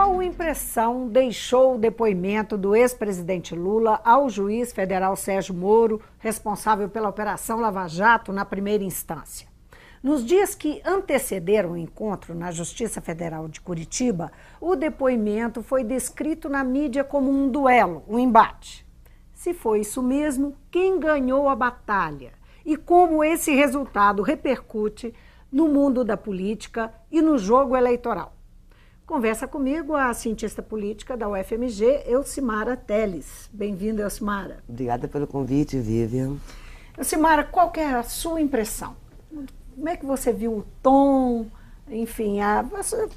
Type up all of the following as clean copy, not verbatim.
Qual impressão deixou o depoimento do ex-presidente Lula ao juiz federal Sérgio Moro, responsável pela Operação Lava Jato na primeira instância? Nos dias que antecederam o encontro na Justiça Federal de Curitiba, o depoimento foi descrito na mídia como um duelo, um embate. Se foi isso mesmo, quem ganhou a batalha? E como esse resultado repercute no mundo da política e no jogo eleitoral? Conversa comigo a cientista política da UFMG, Elcimara Teles. Bem-vinda, Elcimara. Obrigada pelo convite, Vivian. Elcimara, qual que é a sua impressão? Como é que você viu o tom, enfim, a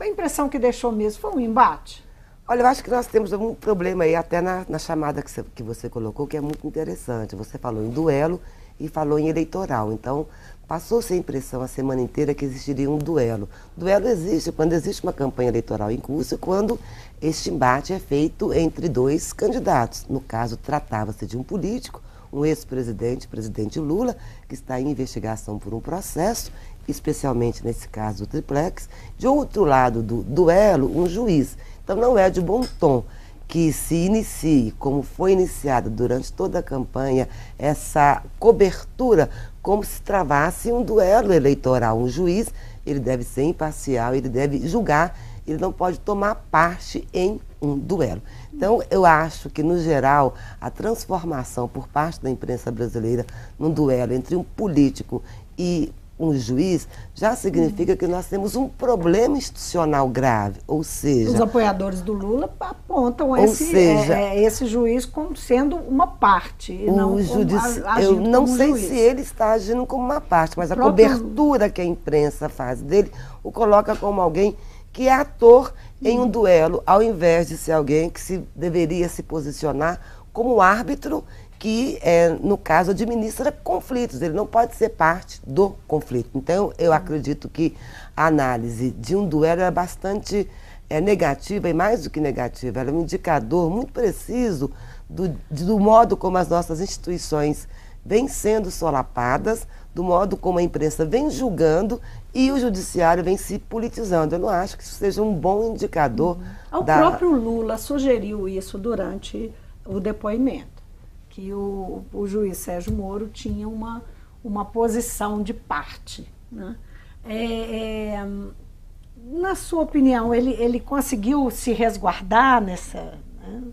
impressão que deixou mesmo? Foi um embate? Olha, eu acho que nós temos um problema aí, até na chamada que você colocou, que é muito interessante. Você falou em duelo e falou em eleitoral. Então, passou-se a impressão a semana inteira que existiria um duelo. Duelo existe quando existe uma campanha eleitoral em curso e quando este embate é feito entre dois candidatos. No caso, tratava-se de um político, um ex-presidente, presidente Lula, que está em investigação por um processo, especialmente nesse caso do triplex. De outro lado do duelo, um juiz. Então não é de bom tom que se inicie, como foi iniciada durante toda a campanha, essa cobertura, como se travasse um duelo eleitoral. Um juiz, ele deve ser imparcial, ele deve julgar, ele não pode tomar parte em um duelo. Então, eu acho que, no geral, a transformação por parte da imprensa brasileira num duelo entre um político e um juiz já significa que nós temos um problema institucional grave, ou seja... Os apoiadores do Lula apontam esse juiz como sendo uma parte, e não eu não sei juiz. Se ele está agindo como uma parte, mas a cobertura que a imprensa faz dele o coloca como alguém que é ator em um duelo, ao invés de ser alguém que deveria se posicionar como árbitro que, no caso, administra conflitos. Ele não pode ser parte do conflito. Então, eu acredito que a análise de um duelo é bastante negativa, e mais do que negativa, ela é um indicador muito preciso do modo como as nossas instituições vêm sendo solapadas, do modo como a imprensa vem julgando e o judiciário vem se politizando. Eu não acho que isso seja um bom indicador. O próprio Lula sugeriu isso durante o depoimento, que o juiz Sérgio Moro tinha uma posição de parte, né? Na sua opinião, ele conseguiu se resguardar nessa, né,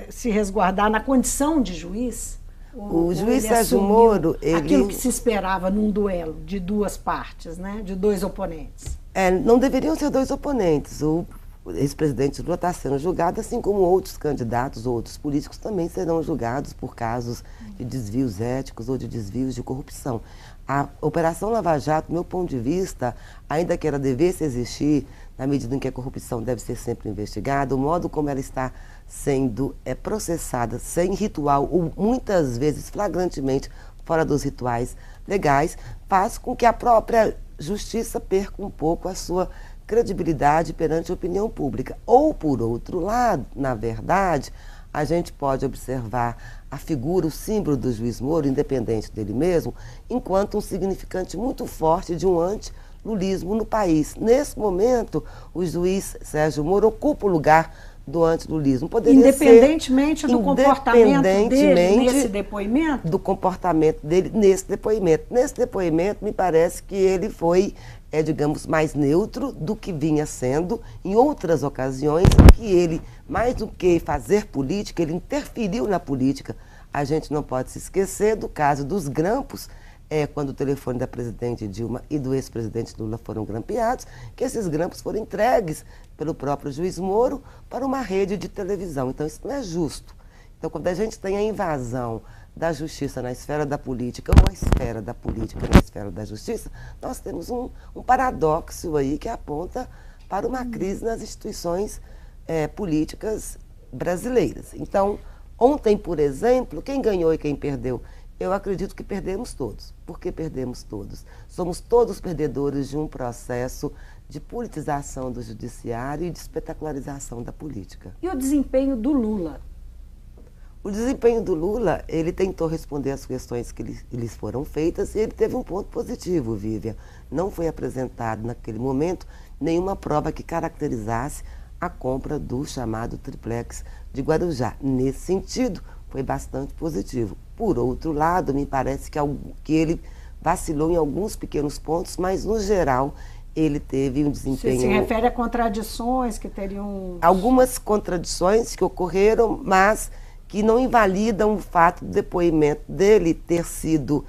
se resguardar na condição de juiz? O juiz Sérgio Moro, aquilo que se esperava num duelo de duas partes, né, de dois oponentes. Não deveriam ser dois oponentes. O ex-presidente Lula está sendo julgado, assim como outros candidatos, outros políticos também serão julgados por casos de desvios éticos ou de desvios de corrupção. A Operação Lava Jato, do meu ponto de vista, ainda que ela devesse existir, na medida em que a corrupção deve ser sempre investigada, o modo como ela está sendo processada sem ritual, ou muitas vezes flagrantemente fora dos rituais legais, faz com que a própria justiça perca um pouco a sua credibilidade perante a opinião pública. Ou, por outro lado, na verdade, a gente pode observar a figura, o símbolo do juiz Moro, independente dele mesmo, enquanto um significante muito forte de um anti-lulismo no país. Nesse momento, o juiz Sérgio Moro ocupa o lugar do antilulismo. Independentemente do comportamento dele nesse depoimento? Do comportamento dele nesse depoimento. Nesse depoimento, me parece que ele foi, digamos, mais neutro do que vinha sendo em outras ocasiões, que ele, mais do que fazer política, ele interferiu na política. A gente não pode se esquecer do caso dos grampos, quando o telefone da presidente Dilma e do ex-presidente Lula foram grampeados, que esses grampos foram entregues pelo próprio juiz Moro para uma rede de televisão. Então, isso não é justo. Então, quando a gente tem a invasão da justiça na esfera da política, ou a esfera da política na esfera da justiça, nós temos um paradoxo aí que aponta para uma crise nas instituições políticas brasileiras. Então, ontem, por exemplo, quem ganhou e quem perdeu? Eu acredito que perdemos todos. Por que perdemos todos? Somos todos perdedores de um processo de politização do judiciário e de espetacularização da política. E o desempenho do Lula? O desempenho do Lula, ele tentou responder às questões que lhes foram feitas e ele teve um ponto positivo, Vivian. Não foi apresentado naquele momento nenhuma prova que caracterizasse a compra do chamado triplex de Guarujá. Nesse sentido, foi bastante positivo. Por outro lado, me parece que ele vacilou em alguns pequenos pontos, mas no geral ele teve um desempenho... Você se refere a contradições que teriam... Algumas contradições que ocorreram, mas que não invalidam o fato do depoimento dele ter sido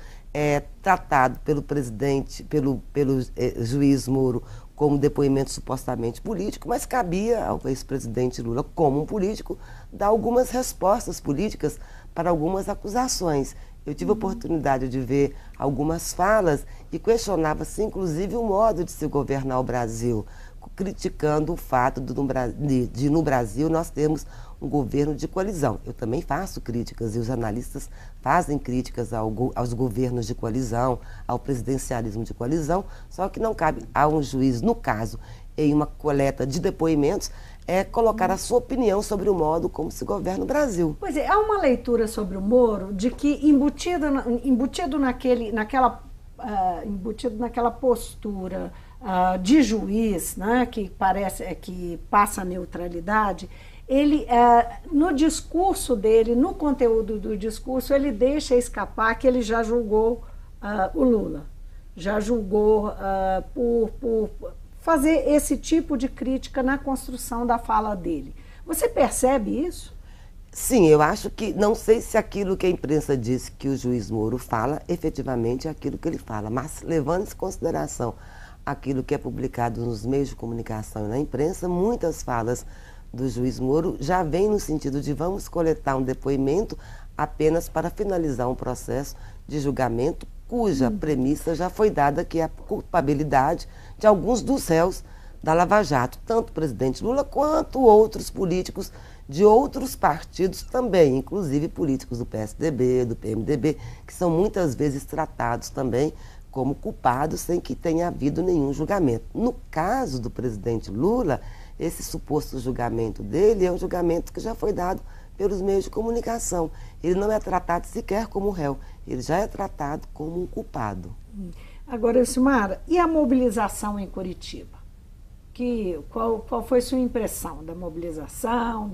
tratado pelo presidente, pelo juiz Moro, como depoimento supostamente político, mas cabia ao ex-presidente Lula, como um político, dar algumas respostas políticas para algumas acusações. Eu tive a oportunidade de ver algumas falas e questionava-se, inclusive, o modo de se governar o Brasil, criticando o fato de no Brasil, nós termos um governo de coalizão. Eu também faço críticas e os analistas fazem críticas aos governos de coalizão, ao presidencialismo de coalizão, só que não cabe a um juiz, no caso, em uma coleta de depoimentos, colocar a sua opinião sobre o modo como se governa o Brasil. Pois é, há uma leitura sobre o Moro de que embutido naquela postura de juiz, né, que parece que passa a neutralidade, ele, no discurso dele, no conteúdo do discurso, ele deixa escapar que ele já julgou o Lula, já julgou por fazer esse tipo de crítica na construção da fala dele. Você percebe isso? Sim, eu acho que, não sei se aquilo que a imprensa disse que o juiz Moro fala, efetivamente é aquilo que ele fala, mas levando em consideração aquilo que é publicado nos meios de comunicação e na imprensa, muitas falas do juiz Moro já vêm no sentido de vamos coletar um depoimento apenas para finalizar um processo de julgamento cuja premissa já foi dada, que é a culpabilidade de alguns dos réus da Lava Jato, tanto o presidente Lula quanto outros políticos de outros partidos também, inclusive políticos do PSDB, do PMDB, que são muitas vezes tratados também como culpados sem que tenha havido nenhum julgamento. No caso do presidente Lula, esse suposto julgamento dele é um julgamento que já foi dado pelos meios de comunicação. Ele não é tratado sequer como réu, ele já é tratado como um culpado. Agora, Silmara, e a mobilização em Curitiba? Qual foi sua impressão da mobilização,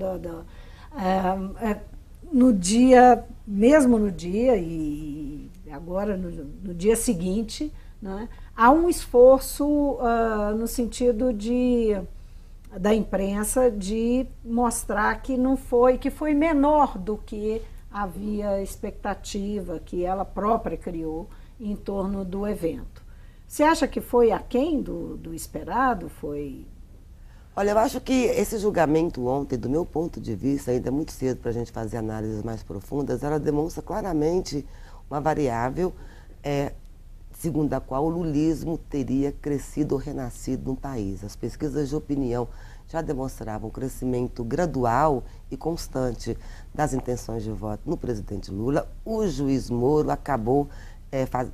mesmo no dia e agora no dia seguinte, né, há um esforço no sentido da imprensa de mostrar que foi menor do que havia expectativa que ela própria criou em torno do evento. Você acha que foi aquém do esperado? Olha, eu acho que esse julgamento ontem, do meu ponto de vista, ainda é muito cedo para a gente fazer análises mais profundas, ela demonstra claramente uma variável segundo a qual o lulismo teria crescido ou renascido no país. As pesquisas de opinião já demonstravam um crescimento gradual e constante das intenções de voto no presidente Lula. O juiz Moro acabou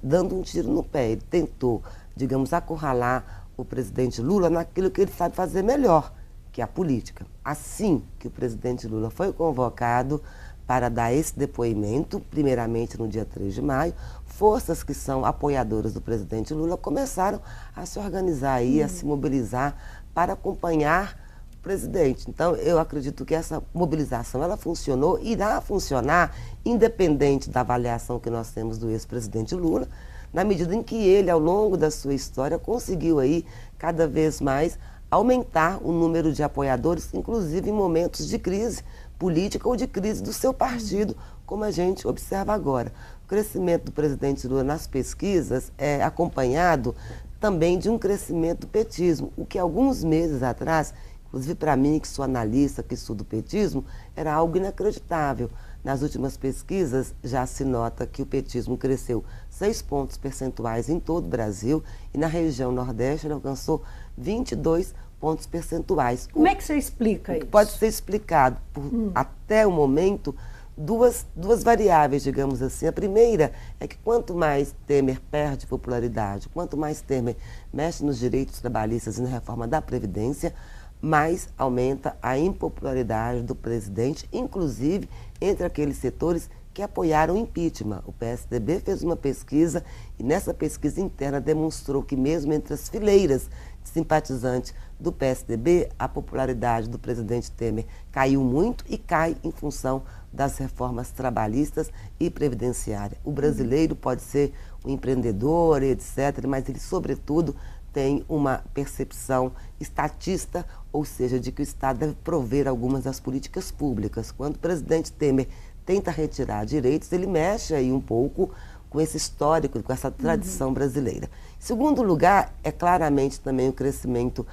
dando um tiro no pé. Ele tentou, digamos, acurralar o presidente Lula naquilo que ele sabe fazer melhor, que é a política. Assim que o presidente Lula foi convocado para dar esse depoimento, primeiramente no dia 3 de maio, forças que são apoiadoras do presidente Lula começaram a se organizar aí, a se mobilizar para acompanhar o presidente. Então, eu acredito que essa mobilização, ela funcionou, irá funcionar, independente da avaliação que nós temos do ex-presidente Lula, na medida em que ele, ao longo da sua história, conseguiu aí, cada vez mais, aumentar o número de apoiadores, inclusive em momentos de crise política ou de crise do seu partido, como a gente observa agora. O crescimento do presidente Lula nas pesquisas é acompanhado também de um crescimento do petismo, o que alguns meses atrás, inclusive para mim, que sou analista, que estudo o petismo, era algo inacreditável. Nas últimas pesquisas, já se nota que o petismo cresceu 6 pontos percentuais em todo o Brasil e na região Nordeste ele alcançou 22 pontos percentuais. Como é que você explica isso? Pode ser explicado por, até o momento, duas variáveis, digamos assim. A primeira é que quanto mais Temer perde popularidade, quanto mais Temer mexe nos direitos trabalhistas e na reforma da Previdência, mais aumenta a impopularidade do presidente, inclusive entre aqueles setores que apoiaram o impeachment. O PSDB fez uma pesquisa e nessa pesquisa interna demonstrou que mesmo entre as fileiras de simpatizantes do PSDB, a popularidade do presidente Temer caiu muito e cai em função das reformas trabalhistas e previdenciárias. O brasileiro pode ser um empreendedor, etc., mas ele, sobretudo, tem uma percepção estatista, ou seja, de que o Estado deve prover algumas das políticas públicas. Quando o presidente Temer tenta retirar direitos, ele mexe aí um pouco com esse histórico, com essa tradição brasileira. Em segundo lugar, é claramente também o crescimento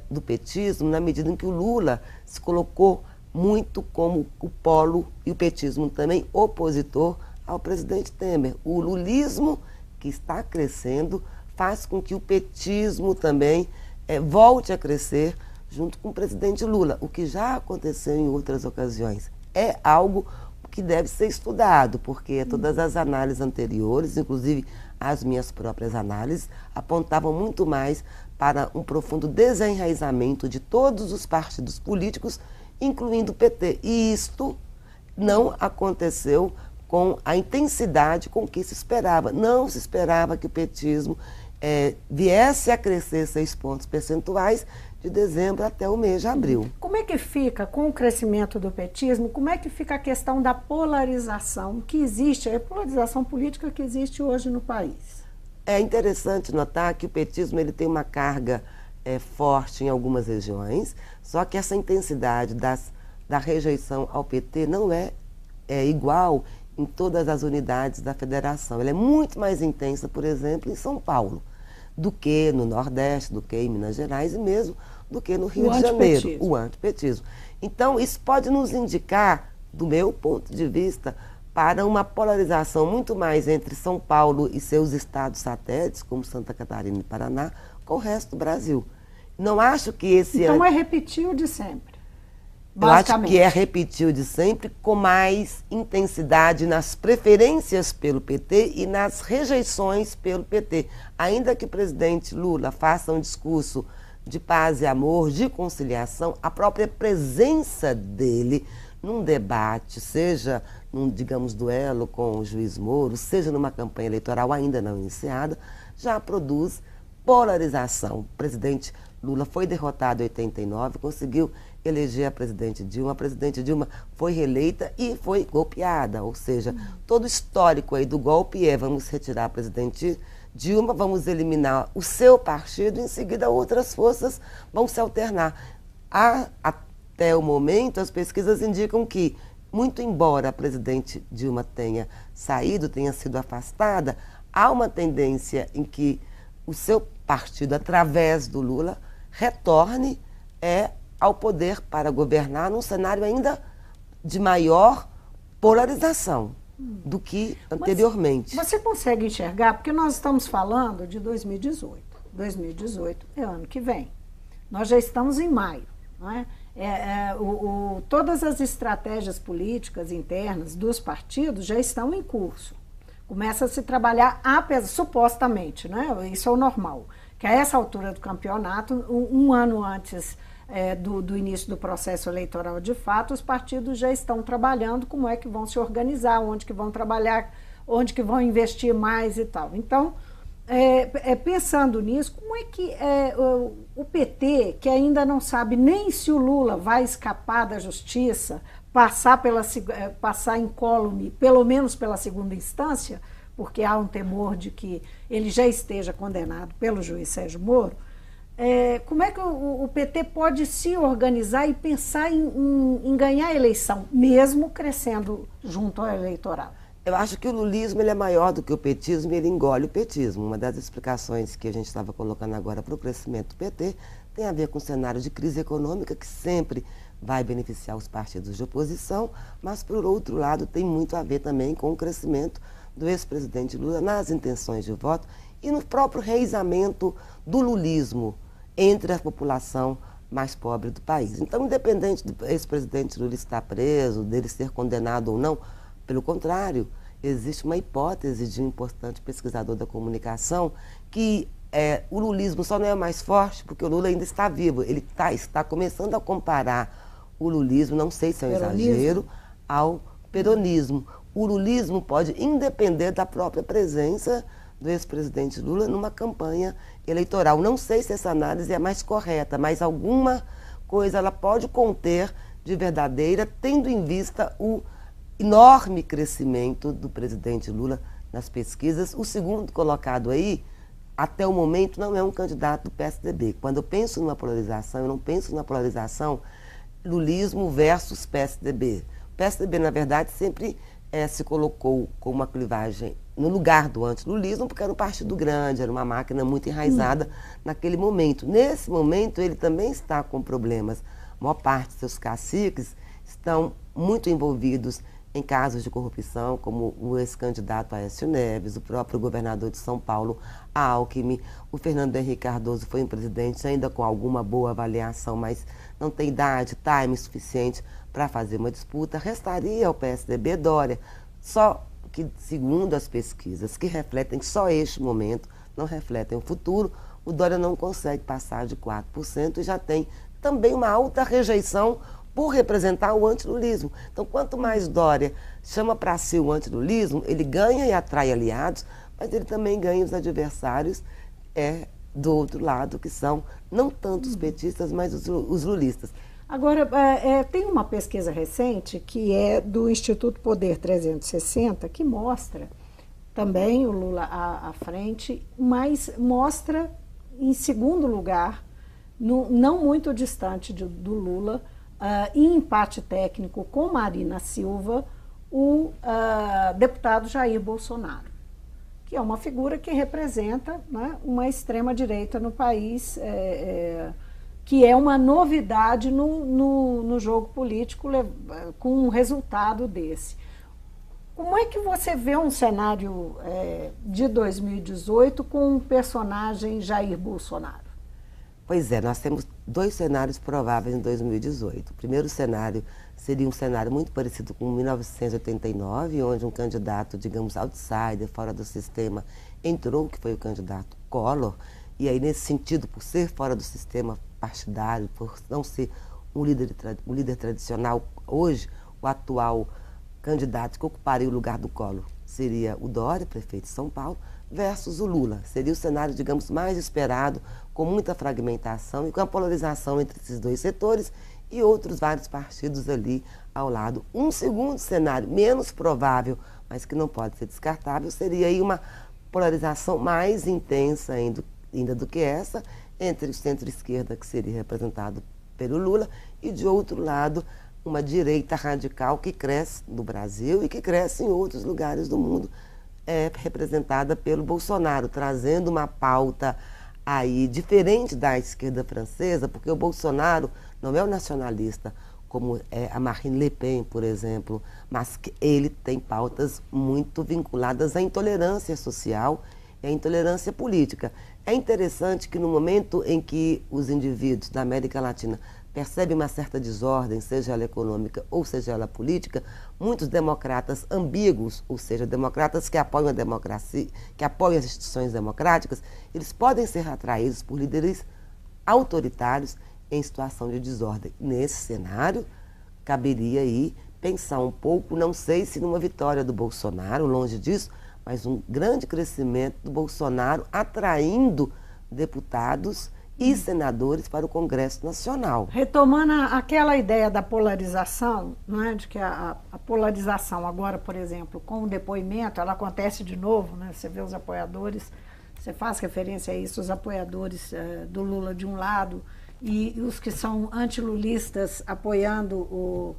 do petismo, na medida em que o Lula se colocou muito como o polo, e o petismo também, opositor ao presidente Temer. O lulismo, que está crescendo, faz com que o petismo também volte a crescer junto com o presidente Lula, o que já aconteceu em outras ocasiões. É algo que deve ser estudado, porque todas as análises anteriores, inclusive as minhas próprias análises, apontavam muito mais para um profundo desenraizamento de todos os partidos políticos, incluindo o PT. E isto não aconteceu com a intensidade com que se esperava. Não se esperava que o petismo viesse a crescer 6 pontos percentuais de dezembro até o mês de abril. Como é que fica com o crescimento do petismo? Como é que fica a questão da polarização que existe, a polarização política que existe hoje no país? É interessante notar que o petismo ele tem uma carga forte em algumas regiões, só que essa intensidade da rejeição ao PT não é igual em todas as unidades da federação. Ela é muito mais intensa, por exemplo, em São Paulo, do que no Nordeste, do que em Minas Gerais e mesmo do que no Rio de Janeiro, o antipetismo. Então, isso pode nos indicar, do meu ponto de vista, para uma polarização muito mais entre São Paulo e seus estados satélites, como Santa Catarina e Paraná, com o resto do Brasil. Não acho que esse... Então é repetir o de sempre. Eu acho que é repetir o de sempre, com mais intensidade nas preferências pelo PT e nas rejeições pelo PT. Ainda que o presidente Lula faça um discurso de paz e amor, de conciliação, a própria presença dele num debate, seja num, digamos, duelo com o juiz Moro, seja numa campanha eleitoral ainda não iniciada, já produz polarização. O presidente Lula foi derrotado em 89, conseguiu eleger a presidente Dilma foi reeleita e foi golpeada, ou seja, todo o histórico aí do golpe vamos retirar a presidente Dilma, vamos eliminar o seu partido, em seguida outras forças vão se alternar. Até o momento, as pesquisas indicam que, muito embora a presidente Dilma tenha saído, tenha sido afastada, há uma tendência em que o seu partido, através do Lula, retorne ao poder para governar num cenário ainda de maior polarização do que anteriormente. Mas você consegue enxergar, porque nós estamos falando de 2018. 2018 é ano que vem. Nós já estamos em maio, não é? Todas as estratégias políticas internas dos partidos já estão em curso. Começa a se trabalhar, supostamente, né? Isso é o normal, que a essa altura do campeonato, um ano antes do início do processo eleitoral de fato, os partidos já estão trabalhando como é que vão se organizar, onde que vão trabalhar, onde que vão investir mais e tal. Então, pensando nisso, como é que o PT, que ainda não sabe nem se o Lula vai escapar da justiça, passar incólume, pelo menos pela segunda instância, porque há um temor de que ele já esteja condenado pelo juiz Sérgio Moro, como é que o PT pode se organizar e pensar em ganhar a eleição, mesmo crescendo junto ao eleitoral? Eu acho que o lulismo ele é maior do que o petismo e ele engole o petismo. Uma das explicações que a gente estava colocando agora para o crescimento do PT tem a ver com o cenário de crise econômica, que sempre vai beneficiar os partidos de oposição, mas, por outro lado, tem muito a ver também com o crescimento do ex-presidente Lula nas intenções de voto e no próprio reizamento do lulismo entre a população mais pobre do país. Então, independente do ex-presidente Lula estar preso, dele ser condenado ou não, pelo contrário, existe uma hipótese de um importante pesquisador da comunicação que o lulismo só não é mais forte porque o Lula ainda está vivo. Ele está começando a comparar o lulismo, não sei se é um exagero, ao peronismo. O lulismo pode independer da própria presença do ex-presidente Lula numa campanha eleitoral. Não sei se essa análise é mais correta, mas alguma coisa ela pode conter de verdadeira, tendo em vista o enorme crescimento do presidente Lula nas pesquisas. O segundo colocado aí, até o momento, não é um candidato do PSDB. Quando eu penso numa polarização, eu não penso numa polarização lulismo versus PSDB. O PSDB, na verdade, sempre se colocou com uma clivagem no lugar do antilulismo, porque era um partido grande, era uma máquina muito enraizada naquele momento. Nesse momento, ele também está com problemas. A maior parte dos seus caciques estão muito envolvidos em casos de corrupção, como o ex-candidato Aécio Neves, o próprio governador de São Paulo, Alckmin, o Fernando Henrique Cardoso foi um presidente ainda com alguma boa avaliação, mas não tem idade, time suficiente para fazer uma disputa. Restaria ao PSDB Dória, só que, segundo as pesquisas, que refletem só este momento, não refletem o futuro, o Dória não consegue passar de 4% e já tem também uma alta rejeição por representar o antilulismo. Então, quanto mais Dória chama para si o antilulismo, ele ganha e atrai aliados, mas ele também ganha os adversários do outro lado, que são não tanto os petistas, mas os lulistas. Agora, tem uma pesquisa recente, que é do Instituto Poder 360, que mostra também o Lula à frente, mas mostra, em segundo lugar, não muito distante do Lula, em empate técnico com Marina Silva, o deputado Jair Bolsonaro, que é uma figura que representa, né, uma extrema-direita no país, que é uma novidade no jogo político com um resultado desse. Como é que você vê um cenário de 2018 com o personagem Jair Bolsonaro? Pois é, nós temos dois cenários prováveis em 2018. O primeiro cenário seria um cenário muito parecido com 1989, onde um candidato, digamos, outsider, fora do sistema, entrou, que foi o candidato Collor, e aí, nesse sentido, por ser fora do sistema partidário, por não ser um líder tradicional, hoje, o atual candidato que ocuparia o lugar do Collor seria o Dória, prefeito de São Paulo, versus o Lula. Seria o cenário, digamos, mais esperado, com muita fragmentação e com a polarização entre esses dois setores e outros vários partidos ali ao lado. Um segundo cenário, menos provável, mas que não pode ser descartável, seria aí uma polarização mais intensa ainda do que essa, entre o centro-esquerda, que seria representado pelo Lula, e, de outro lado, uma direita radical que cresce no Brasil e que cresce em outros lugares do mundo, representada pelo Bolsonaro, trazendo uma pauta aí diferente da esquerda francesa, porque o Bolsonaro não é o nacionalista, como é a Marine Le Pen, por exemplo, mas que ele tem pautas muito vinculadas à intolerância social e à intolerância política. É interessante que no momento em que os indivíduos da América Latina percebem uma certa desordem, seja ela econômica ou seja ela política, muitos democratas ambíguos, ou seja, democratas que apoiam a democracia, que apoiam as instituições democráticas, eles podem ser atraídos por líderes autoritários em situação de desordem. Nesse cenário, caberia aí pensar um pouco, não sei se numa vitória do Bolsonaro, longe disso, mas um grande crescimento do Bolsonaro atraindo deputados e senadores para o Congresso Nacional. Retomando aquela ideia da polarização, não é? De que a polarização agora, por exemplo, com o depoimento, ela acontece de novo, né? Você vê os apoiadores, você faz referência a isso, os apoiadores do Lula de um lado e os que são antilulistas apoiando o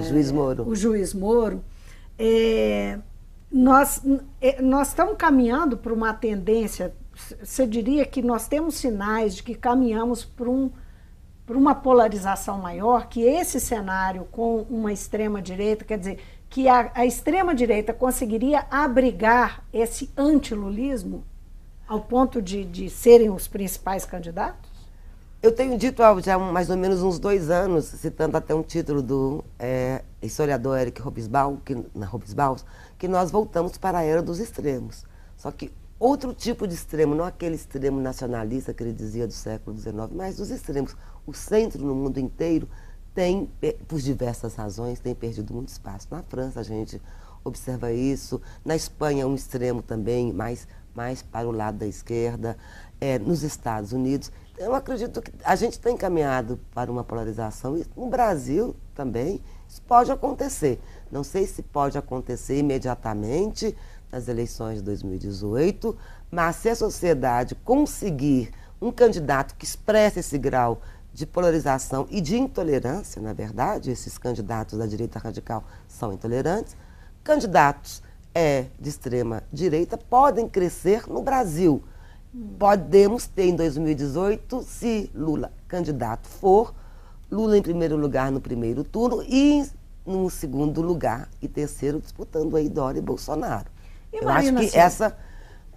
juiz Moro. O juiz Moro. Nós estamos caminhando para uma tendência. Você diria que nós temos sinais de que caminhamos para uma polarização maior, que esse cenário com uma extrema-direita, quer dizer, que a extrema-direita conseguiria abrigar esse antilulismo ao ponto de serem os principais candidatos? Eu tenho dito há já mais ou menos uns 2 anos, citando até um título do historiador Eric Hobsbawm, que nós voltamos para a era dos extremos. Só que outro tipo de extremo, não aquele extremo nacionalista que ele dizia do século XIX, mas dos extremos. O centro no mundo inteiro tem, por diversas razões, tem perdido muito espaço. Na França a gente observa isso, na Espanha um extremo também, mais para o lado da esquerda, nos Estados Unidos. Eu acredito que a gente tem caminhado para uma polarização, e no Brasil também isso pode acontecer. Não sei se pode acontecer imediatamente nas eleições de 2018, mas se a sociedade conseguir um candidato que expresse esse grau de polarização e de intolerância, na verdade, esses candidatos da direita radical são intolerantes, candidatos de extrema direita podem crescer no Brasil. Podemos ter em 2018, se Lula candidato for, Lula em primeiro lugar no primeiro turno e no segundo lugar e terceiro disputando aí Dória e Bolsonaro. Eu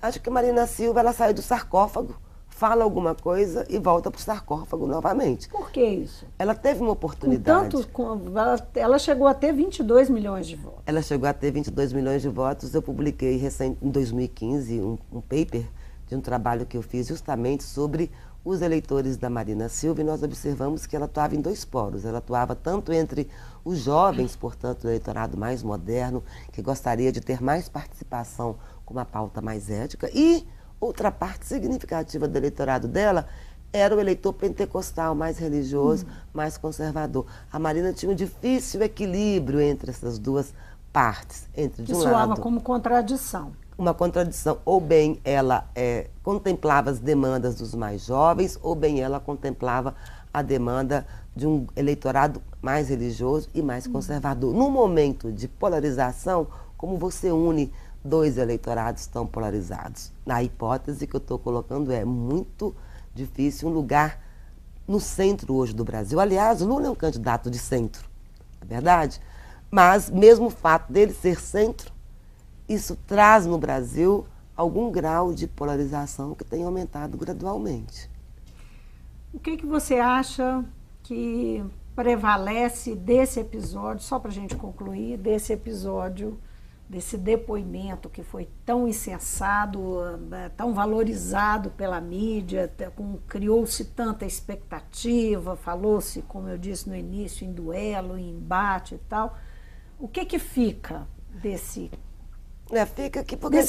acho que Marina Silva ela saiu do sarcófago, fala alguma coisa e volta para o sarcófago novamente. Por que isso? Ela teve uma oportunidade. Ela chegou a ter 22 milhões de votos. Ela chegou a ter 22 milhões de votos. Eu publiquei em 2015 um paper de um trabalho que eu fiz justamente sobre os eleitores da Marina Silva, e nós observamos que ela atuava em dois polos. Ela atuava tanto entre os jovens, portanto, o eleitorado mais moderno, que gostaria de ter mais participação com uma pauta mais ética, e outra parte significativa do eleitorado dela era o eleitor pentecostal, mais religioso, mais conservador. A Marina tinha um difícil equilíbrio entre essas duas partes. Que soava como contradição. Uma contradição, ou bem ela contemplava as demandas dos mais jovens, ou bem ela contemplava a demanda de um eleitorado mais religioso e mais conservador. No momento de polarização, como você une dois eleitorados tão polarizados? Na hipótese que eu estou colocando, é muito difícil um lugar no centro hoje do Brasil. Aliás, Lula é um candidato de centro, é verdade? Mas mesmo o fato dele ser centro, isso traz no Brasil algum grau de polarização que tem aumentado gradualmente. O que você acha que prevalece desse episódio, só para a gente concluir, desse episódio, desse depoimento que foi tão incensado, tão valorizado pela mídia, criou-se tanta expectativa, falou-se, como eu disse no início, em duelo, em embate e tal. O que fica desse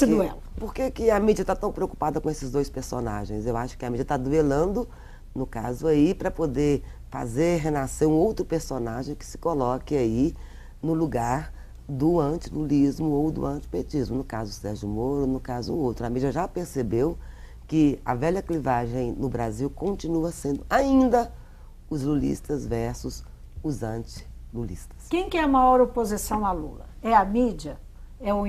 duelo? Por que a mídia está tão preocupada com esses dois personagens? Eu acho que a mídia está duelando, no caso aí, para poder fazer renascer um outro personagem que se coloque aí no lugar do antilulismo ou do antipetismo. No caso Sérgio Moro, no caso o outro. A mídia já percebeu que a velha clivagem no Brasil continua sendo ainda os lulistas versus os antilulistas. Quem que é a maior oposição a Lula? É a mídia? É o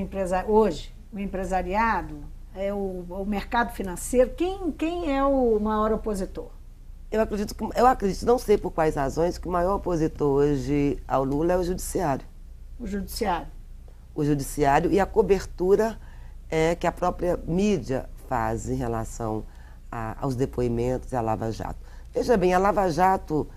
hoje, o empresariado? É o mercado financeiro? Quem é o maior opositor? Eu acredito, não sei por quais razões, que o maior opositor hoje ao Lula é o Judiciário. O Judiciário? O Judiciário e a cobertura que a própria mídia faz em relação aos depoimentos e à Lava Jato. Veja bem, a Lava Jato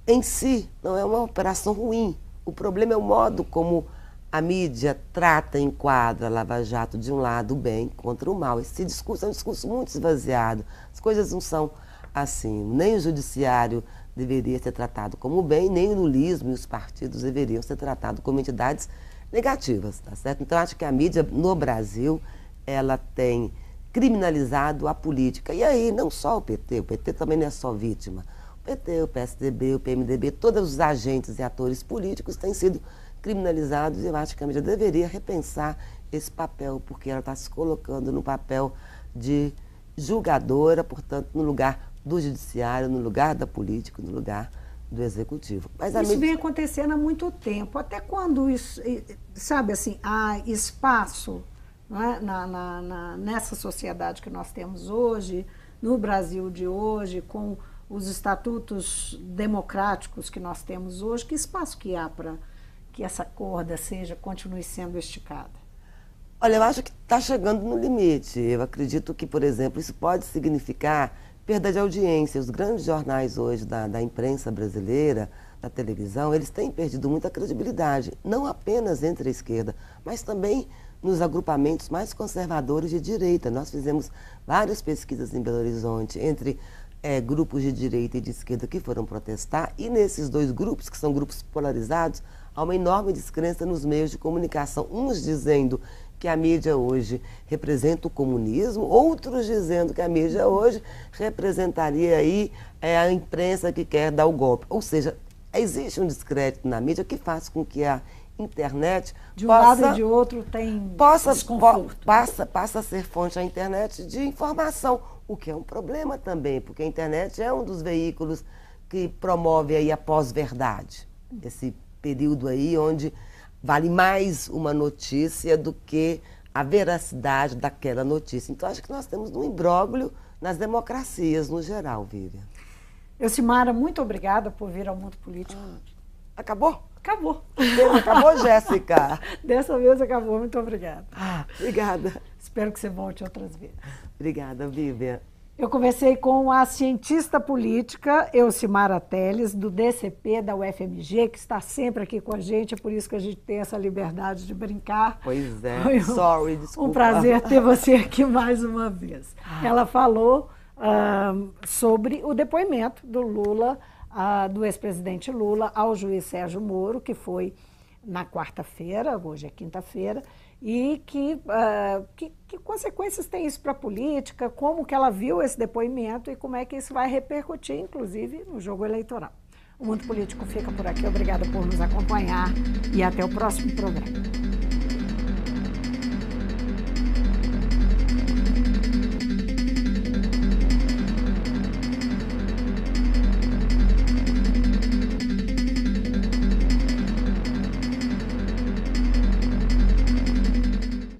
em si não é uma operação ruim. O problema é o modo como a mídia trata e enquadra a Lava Jato de um lado o bem contra o mal. Esse discurso é um discurso muito esvaziado. As coisas não são assim. Nem o Judiciário deveria ser tratado como bem, nem o lulismo e os partidos deveriam ser tratados como entidades negativas, tá certo? Então, acho que a mídia no Brasil, ela tem criminalizado a política. E aí, não só o PT também não é só vítima. O PT, o PSDB, o PMDB, todos os agentes e atores políticos têm sido criminalizados, e eu acho que a mídia deveria repensar esse papel, porque ela está se colocando no papel de julgadora, portanto, no lugar do judiciário, no lugar da política, no lugar do executivo. Mas isso vem acontecendo há muito tempo. Até quando isso, sabe assim, há espaço, não é? Nessa sociedade que nós temos hoje, no Brasil de hoje, com os estatutos democráticos que nós temos hoje, que espaço que há para que essa corda continue sendo esticada? Olha, eu acho que está chegando no limite. Eu acredito que, por exemplo, isso pode significar perda de audiência. Os grandes jornais hoje da imprensa brasileira, da televisão, eles têm perdido muita credibilidade, não apenas entre a esquerda, mas também nos agrupamentos mais conservadores de direita. Nós fizemos várias pesquisas em Belo Horizonte entre grupos de direita e de esquerda que foram protestar, e nesses dois grupos, que são grupos polarizados, há uma enorme descrença nos meios de comunicação, uns dizendo que a mídia hoje representa o comunismo, outros dizendo que a mídia hoje representaria aí a imprensa que quer dar o golpe. Ou seja, existe um descrédito na mídia que faz com que a internet de um lado e de outro tem desconforto. Passa a ser fonte a internet de informação, o que é um problema também, porque a internet é um dos veículos que promove aí a pós-verdade, esse período aí onde vale mais uma notícia do que a veracidade daquela notícia. Então, acho que nós temos um imbróglio nas democracias no geral, Vivian. Elcimara, muito obrigada por vir ao Mundo Político. Acabou? Acabou. Acabou, Jéssica? Dessa vez acabou, muito obrigada. Obrigada. Espero que você volte outras vezes. Obrigada, Vivian. Eu conversei com a cientista política Elcimara Teles, do DCP da UFMG, que está sempre aqui com a gente, é por isso que a gente tem essa liberdade de brincar. Pois é, desculpa. Um prazer ter você aqui mais uma vez. Ela falou sobre o depoimento do Lula, do ex-presidente Lula, ao juiz Sérgio Moro, que foi na quarta-feira, hoje é quinta-feira, e que consequências tem isso para a política, como que ela viu esse depoimento e como é que isso vai repercutir, inclusive, no jogo eleitoral. O Mundo Político fica por aqui. Obrigada por nos acompanhar e até o próximo programa.